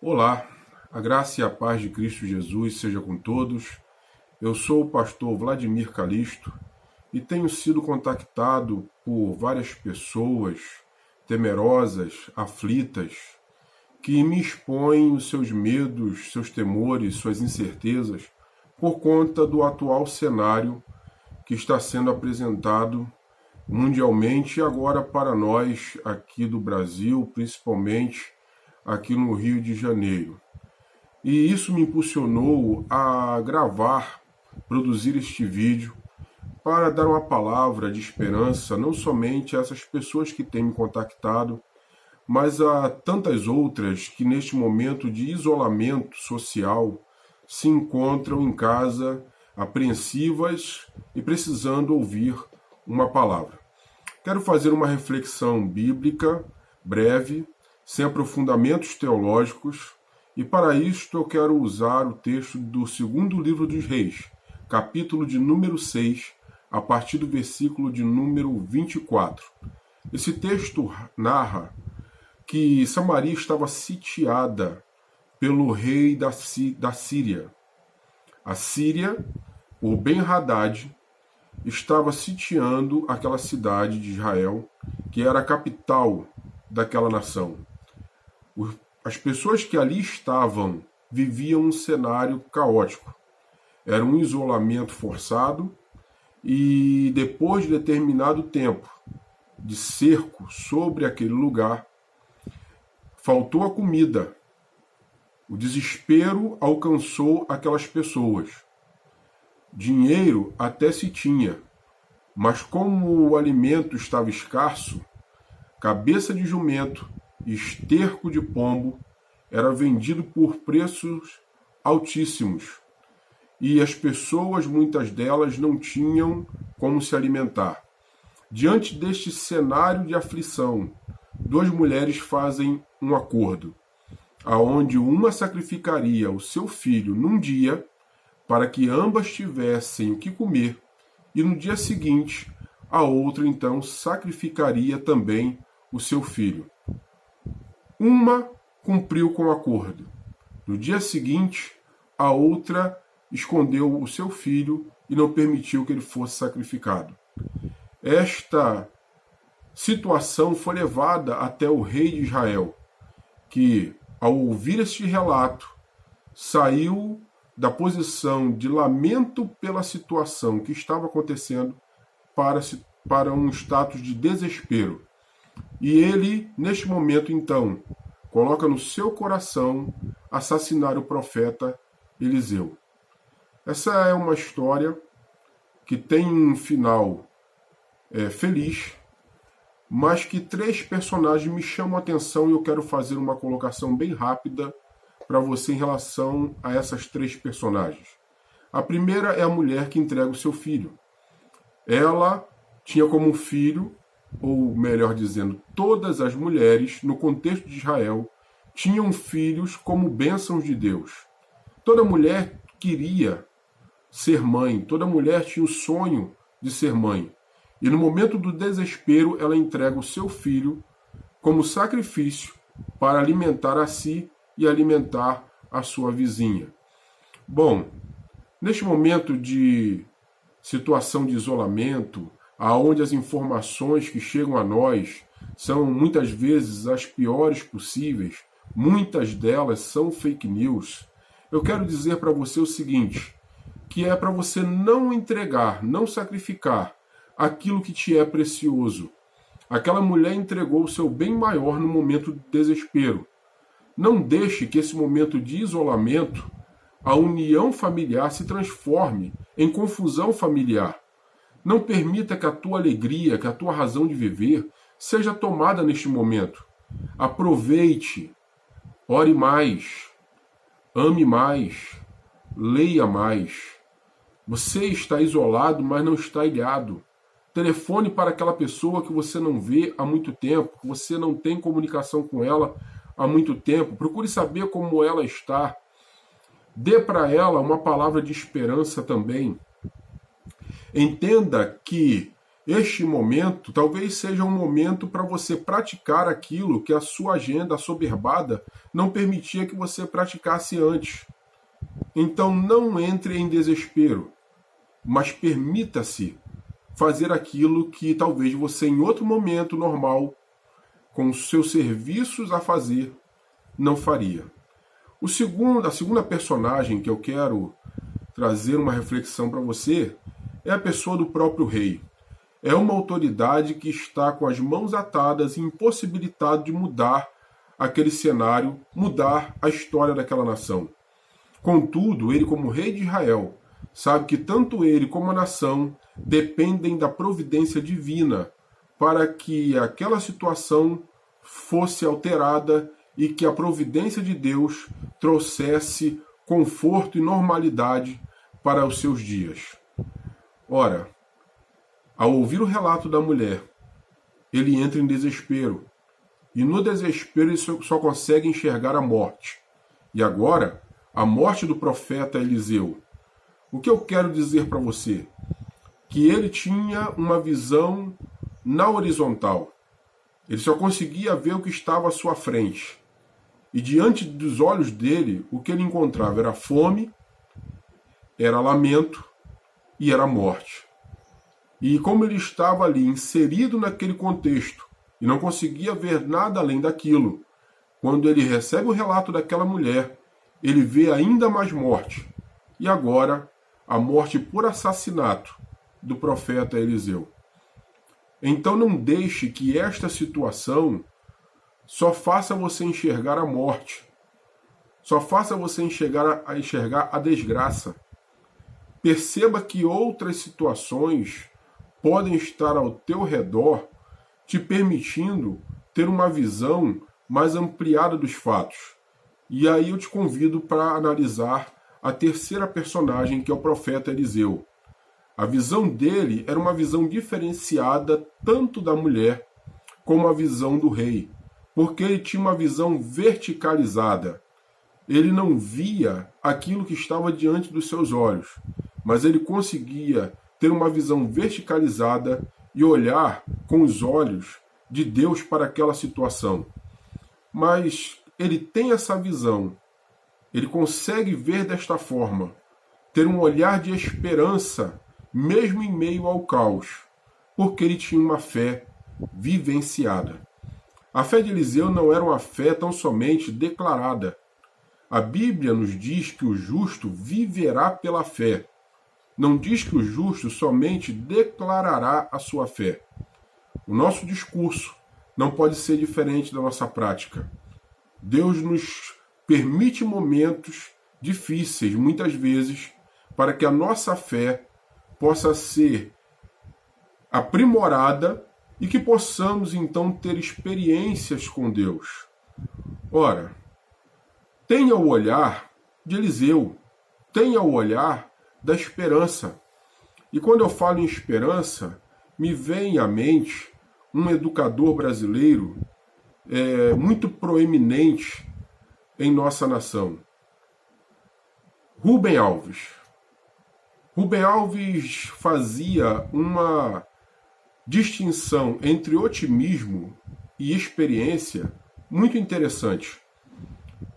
Olá, a graça e a paz de Cristo Jesus seja com todos. Eu sou o pastor Vladimir Calisto e tenho sido contactado por várias pessoas temerosas, aflitas, que me expõem os seus medos, seus temores, suas incertezas por conta do atual cenário que está sendo apresentado mundialmente e agora para nós aqui do Brasil, principalmente aqui no Rio de Janeiro. E isso me impulsionou a gravar, produzir este vídeo para dar uma palavra de esperança não somente a essas pessoas que têm me contactado, mas a tantas outras que neste momento de isolamento social se encontram em casa apreensivas e precisando ouvir uma palavra. Quero fazer uma reflexão bíblica breve, sem aprofundamentos teológicos, e para isto eu quero usar o texto do segundo livro dos Reis, capítulo de número 6, a partir do versículo de número 24. Esse texto narra que Samaria estava sitiada pelo rei da Síria. A Síria, o Ben-Hadad, estava sitiando aquela cidade de Israel, que era a capital daquela nação. As pessoas que ali estavam viviam um cenário caótico. Era um isolamento forçado e depois de determinado tempo de cerco sobre aquele lugar, faltou a comida. O desespero alcançou aquelas pessoas. Dinheiro até se tinha, mas como o alimento estava escasso, cabeça de jumento e esterco de pombo era vendido por preços altíssimos. E as pessoas, muitas delas, não tinham como se alimentar. Diante deste cenário de aflição, duas mulheres fazem um acordo, aonde uma sacrificaria o seu filho num dia, para que ambas tivessem o que comer, e no dia seguinte, a outra então sacrificaria também o seu filho. Uma cumpriu com o acordo. No dia seguinte, a outra escondeu o seu filho e não permitiu que ele fosse sacrificado. Esta situação foi levada até o rei de Israel, que, ao ouvir este relato, saiu da posição de lamento pela situação que estava acontecendo para um status de desespero. E ele, neste momento, então, coloca no seu coração assassinar o profeta Eliseu. Essa é uma história que tem um final feliz, mas que três personagens me chamam a atenção e eu quero fazer uma colocação bem rápida para você em relação a essas três personagens. A primeira é a mulher que entrega o seu filho. Ela tinha como filho, ou melhor dizendo, todas as mulheres no contexto de Israel tinham filhos como bênçãos de Deus. Toda mulher queria ser mãe, toda mulher tinha o sonho de ser mãe. E no momento do desespero, ela entrega o seu filho como sacrifício para alimentar a si e alimentar a sua vizinha. Bom, neste momento de situação de isolamento, aonde as informações que chegam a nós são muitas vezes as piores possíveis, muitas delas são fake news, eu quero dizer para você o seguinte, que é para você não entregar, não sacrificar aquilo que te é precioso. Aquela mulher entregou o seu bem maior no momento de desespero. Não deixe que esse momento de isolamento, a união familiar se transforme em confusão familiar. Não permita que a tua alegria, que a tua razão de viver seja tomada neste momento. Aproveite, ore mais, ame mais, leia mais. Você está isolado, mas não está ilhado. Telefone para aquela pessoa que você não vê há muito tempo, que você não tem comunicação com ela há muito tempo. Procure saber como ela está. Dê para ela uma palavra de esperança também. Entenda que este momento talvez seja um momento para você praticar aquilo que a sua agenda assoberbada não permitia que você praticasse antes. Então não entre em desespero, mas permita-se fazer aquilo que talvez você em outro momento normal, com os seus serviços a fazer, não faria. A segunda personagem que eu quero trazer uma reflexão para você é a pessoa do próprio rei. É uma autoridade que está com as mãos atadas e impossibilitado de mudar aquele cenário, mudar a história daquela nação. Contudo, ele, como rei de Israel, sabe que tanto ele como a nação dependem da providência divina para que aquela situação fosse alterada e que a providência de Deus trouxesse conforto e normalidade para os seus dias. Ora, ao ouvir o relato da mulher, ele entra em desespero. E no desespero ele só consegue enxergar a morte. E agora, a morte do profeta Eliseu. O que eu quero dizer para você? Que ele tinha uma visão na horizontal. Ele só conseguia ver o que estava à sua frente. E diante dos olhos dele, o que ele encontrava era fome, era lamento e era morte. E como ele estava ali inserido naquele contexto e não conseguia ver nada além daquilo, quando ele recebe o relato daquela mulher, ele vê ainda mais morte. E agora, a morte por assassinato do profeta Eliseu. Então não deixe que esta situação só faça você enxergar a morte, só faça você enxergar a desgraça. Perceba que outras situações podem estar ao teu redor, te permitindo ter uma visão mais ampliada dos fatos. E aí eu te convido para analisar a terceira personagem, que é o profeta Eliseu. A visão dele era uma visão diferenciada tanto da mulher como a visão do rei, porque ele tinha uma visão verticalizada. Ele não via aquilo que estava diante dos seus olhos, mas ele conseguia ter uma visão verticalizada e olhar com os olhos de Deus para aquela situação. Mas ele tem essa visão, ele consegue ver desta forma, ter um olhar de esperança, mesmo em meio ao caos, porque ele tinha uma fé vivenciada. A fé de Eliseu não era uma fé tão somente declarada. A Bíblia nos diz que o justo viverá pela fé. Não diz que o justo somente declarará a sua fé. O nosso discurso não pode ser diferente da nossa prática. Deus nos permite momentos difíceis, muitas vezes, para que a nossa fé possa ser aprimorada e que possamos, então, ter experiências com Deus. Ora, tenha o olhar de Eliseu, tenha o olhar da esperança. E quando eu falo em esperança, me vem à mente um educador brasileiro muito proeminente em nossa nação. Rubem Alves. Rubem Alves fazia uma distinção entre otimismo e experiência muito interessante.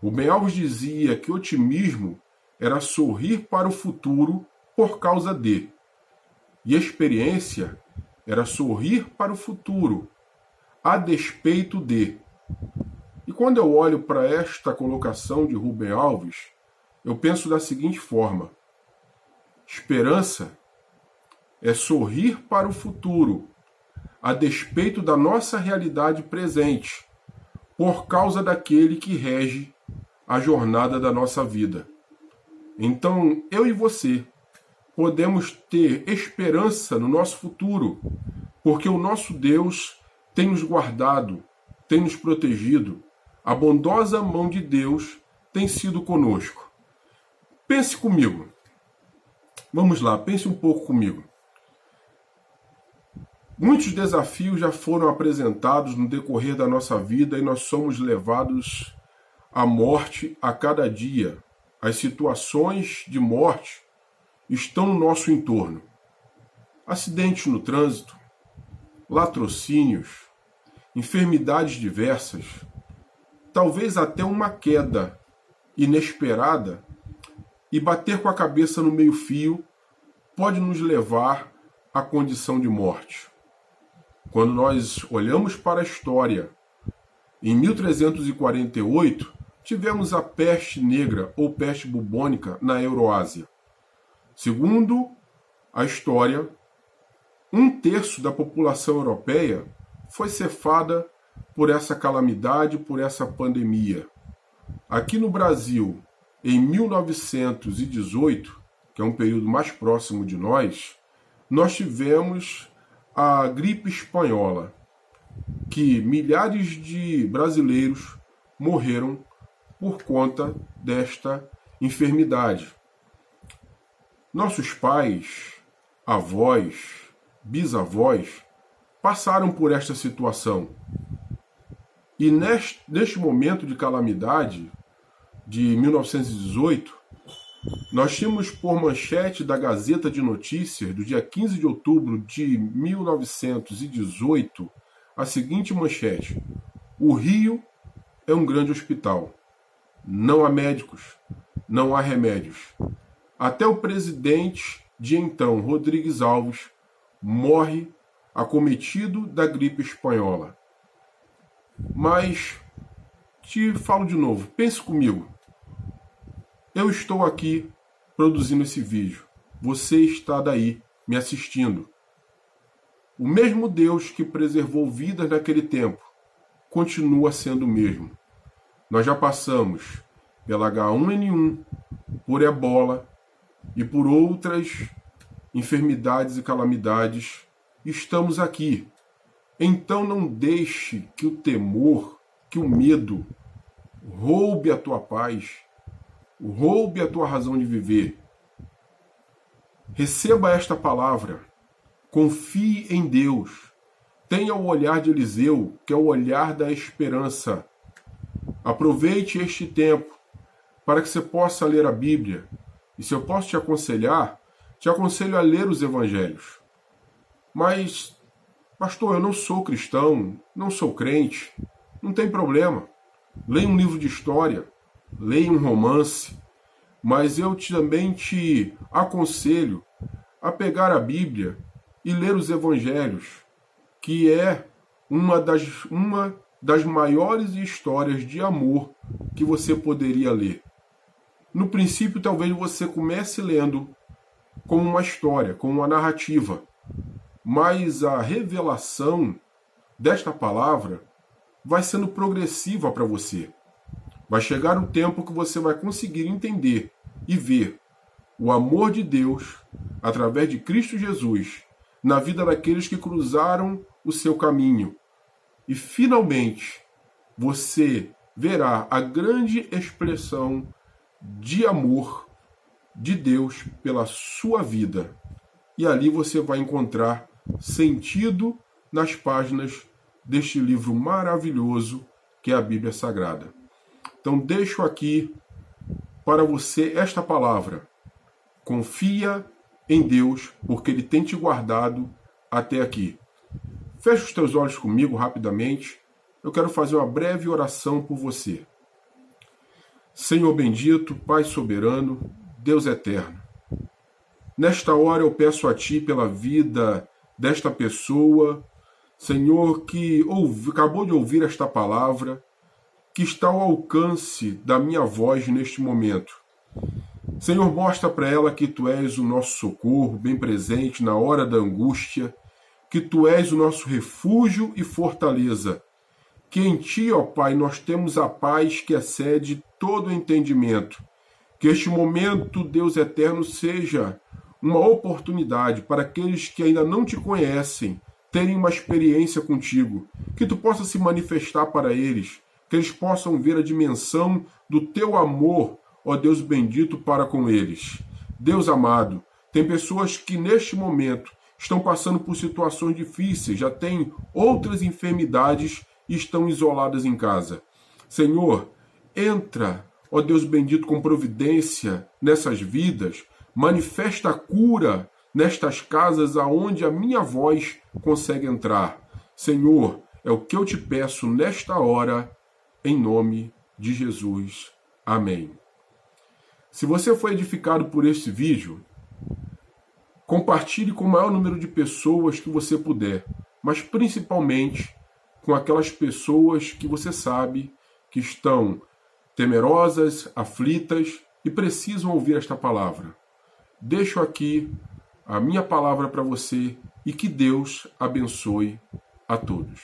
Rubem Alves dizia que otimismo era sorrir para o futuro por causa de, e experiência era sorrir para o futuro a despeito de. E quando eu olho para esta colocação de Rubem Alves, eu penso da seguinte forma: esperança é sorrir para o futuro a despeito da nossa realidade presente, por causa daquele que rege a jornada da nossa vida. Então, eu e você podemos ter esperança no nosso futuro, porque o nosso Deus tem nos guardado, tem nos protegido. A bondosa mão de Deus tem sido conosco. Pense comigo. Vamos lá, pense um pouco comigo. Muitos desafios já foram apresentados no decorrer da nossa vida e nós somos levados à morte a cada dia. As situações de morte estão no nosso entorno. Acidentes no trânsito, latrocínios, enfermidades diversas, talvez até uma queda inesperada, e bater com a cabeça no meio-fio pode nos levar à condição de morte. Quando nós olhamos para a história, em 1348, tivemos a peste negra ou peste bubônica na Euroásia. Segundo a história, 1/3 da população europeia foi cefada por essa calamidade, por essa pandemia. Aqui no Brasil, em 1918, que é um período mais próximo de nós tivemos a gripe espanhola, que milhares de brasileiros morreram por conta desta enfermidade. Nossos pais, avós, bisavós passaram por esta situação. E neste momento de calamidade, de 1918, nós tínhamos por manchete da Gazeta de Notícias, do dia 15 de outubro de 1918, a seguinte manchete: o Rio é um grande hospital. Não há médicos, não há remédios. Até o presidente de então, Rodrigues Alves, morre acometido da gripe espanhola. Mas, te falo de novo, pense comigo. Eu estou aqui produzindo esse vídeo. Você está daí me assistindo. O mesmo Deus que preservou vidas naquele tempo continua sendo o mesmo. Nós já passamos pela H1N1, por ebola e por outras enfermidades e calamidades. Estamos aqui. Então não deixe que o temor, que o medo roube a tua paz, roube a tua razão de viver. Receba esta palavra. Confie em Deus. Tenha o olhar de Eliseu, que é o olhar da esperança. Aproveite este tempo para que você possa ler a Bíblia. E se eu posso te aconselho a ler os evangelhos. Mas, pastor, eu não sou cristão, não sou crente. Não tem problema. Leia um livro de história, leia um romance, mas eu também te aconselho a pegar a Bíblia e ler os evangelhos, que é uma das maiores histórias de amor que você poderia ler. No princípio, talvez você comece lendo como uma história, como uma narrativa, mas a revelação desta palavra vai sendo progressiva para você. Vai chegar um tempo que você vai conseguir entender e ver o amor de Deus através de Cristo Jesus na vida daqueles que cruzaram o seu caminho. E finalmente você verá a grande expressão de amor de Deus pela sua vida. E ali você vai encontrar sentido nas páginas deste livro maravilhoso que é a Bíblia Sagrada. Então deixo aqui para você esta palavra. Confia em Deus, porque Ele tem te guardado até aqui. Feche os teus olhos comigo rapidamente. Eu quero fazer uma breve oração por você. Senhor bendito, Pai soberano, Deus eterno. Nesta hora eu peço a Ti pela vida desta pessoa, Senhor, que acabou de ouvir esta palavra, que está ao alcance da minha voz neste momento. Senhor, mostra para ela que Tu és o nosso socorro, bem presente na hora da angústia, que Tu és o nosso refúgio e fortaleza, que em Ti, ó Pai, nós temos a paz que excede todo o entendimento. Que este momento, Deus eterno, seja uma oportunidade para aqueles que ainda não Te conhecem terem uma experiência contigo, que Tu possa se manifestar para eles, que eles possam ver a dimensão do Teu amor, ó Deus bendito, para com eles. Deus amado, tem pessoas que neste momento estão passando por situações difíceis, já têm outras enfermidades e estão isoladas em casa. Senhor, entra, ó Deus bendito, com providência nessas vidas, manifesta a cura nestas casas aonde a minha voz consegue entrar. Senhor, é o que eu te peço nesta hora, em nome de Jesus. Amém. Se você foi edificado por este vídeo, compartilhe com o maior número de pessoas que você puder, mas principalmente com aquelas pessoas que você sabe que estão temerosas, aflitas e precisam ouvir esta palavra. Deixo aqui a minha palavra para você e que Deus abençoe a todos.